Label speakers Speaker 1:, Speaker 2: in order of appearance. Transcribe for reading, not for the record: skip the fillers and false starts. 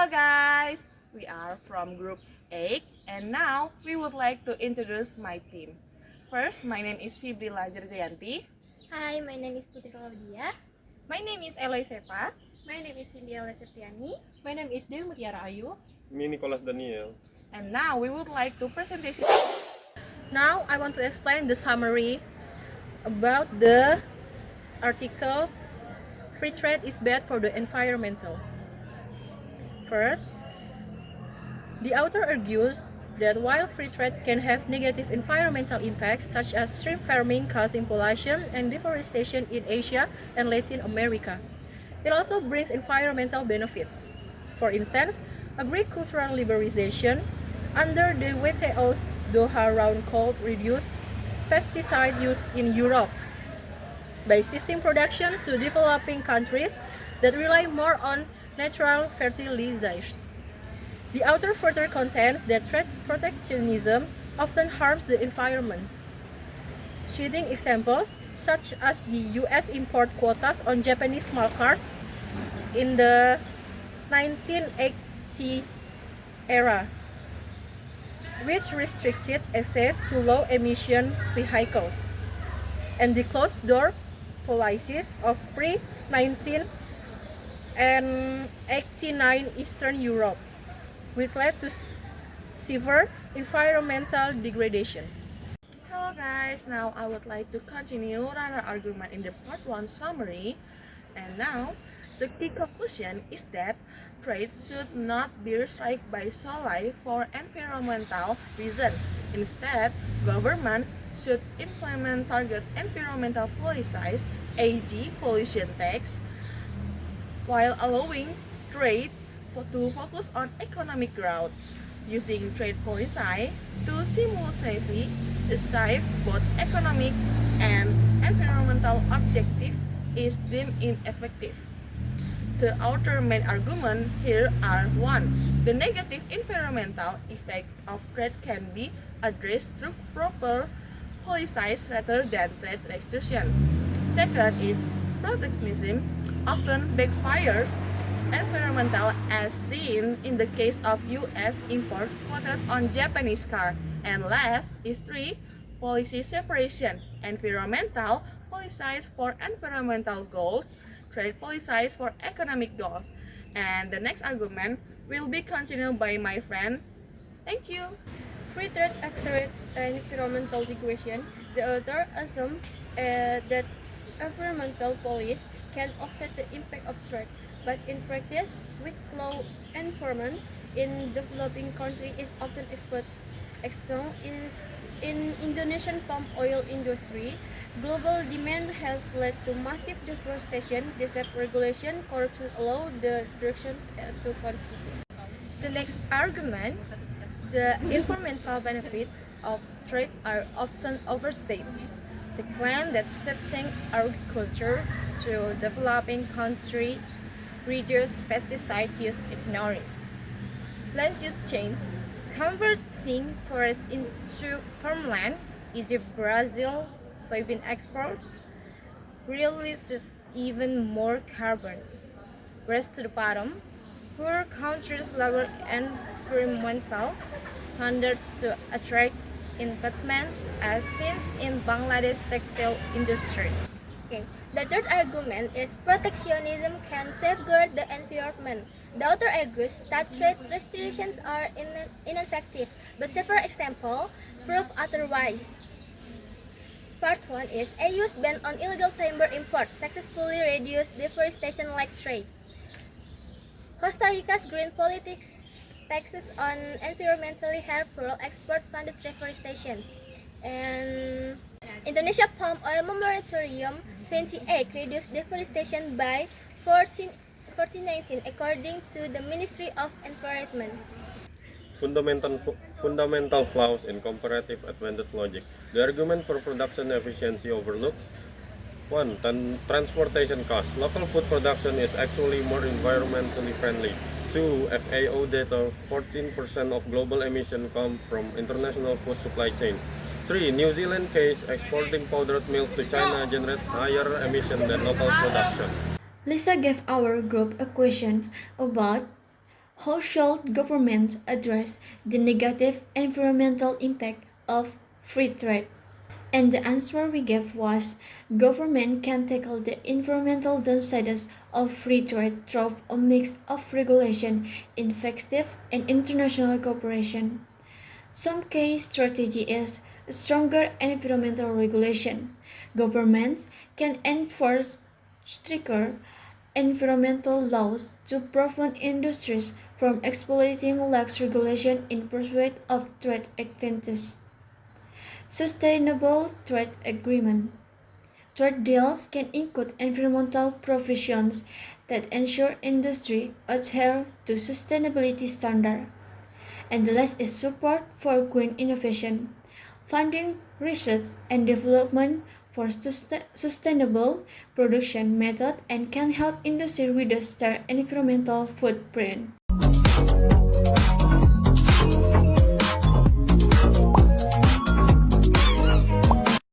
Speaker 1: Hello guys, we are from group 8 and now we would like to introduce my team. First, my name is Fibrila Jerjayanti.
Speaker 2: Hi, my name is Putri Claudia.
Speaker 3: My name is Eloy Sepa.
Speaker 2: My name is Cindy Septiani.
Speaker 4: My name is Dewi Mutiara Ayu.
Speaker 5: Me, Nicholas Daniel.
Speaker 1: And now we would like to presentation.
Speaker 4: Now I want to explain the summary about the article Free trade is bad for the environmental. First, the author argues that while free trade can have negative environmental impacts such as shrimp farming causing pollution and deforestation in Asia and Latin America, it also brings environmental benefits. For instance, agricultural liberalization under the WTO's Doha Round called reduce pesticide use in Europe by shifting production to developing countries that rely more on natural fertilizers. The author further contends that trade protectionism often harms the environment, citing examples such as the US import quotas on Japanese small cars in the 1980 era, which restricted access to low-emission vehicles, and the closed-door policies of pre-1989 Eastern Europe, which led to severe environmental degradation.
Speaker 1: Hello guys, now I would like to continue our argument in the part 1 summary. And now, the key conclusion is that trade should not be restricted by solely for environmental reasons. Instead, government should implement target environmental policies, e.g. pollution tax, while allowing trade to focus on economic growth. Using trade policy to simultaneously achieve both economic and environmental objectives is deemed ineffective. The author's main argument here are 1. The negative environmental effect of trade can be addressed through proper policies rather than trade restriction. Second is protectionism often backfires environmental as seen in the case of US import quotas on Japanese car. And last is 3. Policy separation, environmental policies for environmental goals, trade policies for economic goals. And the next argument will be continued by my friend. Thank you.
Speaker 2: Free trade accelerates environmental degradation. The author assumes that environmental policies can offset the impact of trade, but in practice, weak law enforcement in developing countries is often exposed in Indonesian palm oil industry. Global demand has led to massive deforestation, regulation, corruption allow the direction to continue.
Speaker 3: The next argument, the environmental benefits of trade are often overstated. The claim that shifting agriculture to developing countries reduce pesticide use ignorance. Land use change, converting forests into farmland, e.g. Brazil soybean exports, releases even more carbon. Race to the bottom, poor countries lower environmental standards to attract investment, as seen in Bangladesh textile industry.
Speaker 2: Okay. The third argument is protectionism can safeguard the environment. The author argues that trade restrictions are ineffective, but several examples prove otherwise. Part 1 is EU's ban on illegal timber import successfully reduced deforestation like trade. Costa Rica's green politics taxes on environmentally harmful export funded reforestation. And Indonesia palm oil moratorium 28 reduced deforestation by 1419 according to the Ministry of Environment.
Speaker 5: Fundamental flaws in comparative advantage logic. The argument for production efficiency overlooked 1. Transportation cost. Local food production is actually more environmentally friendly. 2. FAO data, 14% of global emissions come from international food supply chains. 3. New Zealand case, exporting powdered milk to China generates higher emission than local production.
Speaker 6: Lisa gave our group a question about How should governments address the negative environmental impact of free trade? And the answer we gave was government can tackle the environmental downsides of free trade through a mix of regulation, effective and international cooperation. Some key strategy is stronger environmental regulation. Governments can enforce stricter environmental laws to prevent industries from exploiting lax regulation in pursuit of trade advantage. Sustainable trade agreement. Trade deals can include environmental provisions that ensure industry adhere to sustainability standards. And the last is support for green innovation, funding research and development for sustainable production method and can help industry reduce their environmental footprint.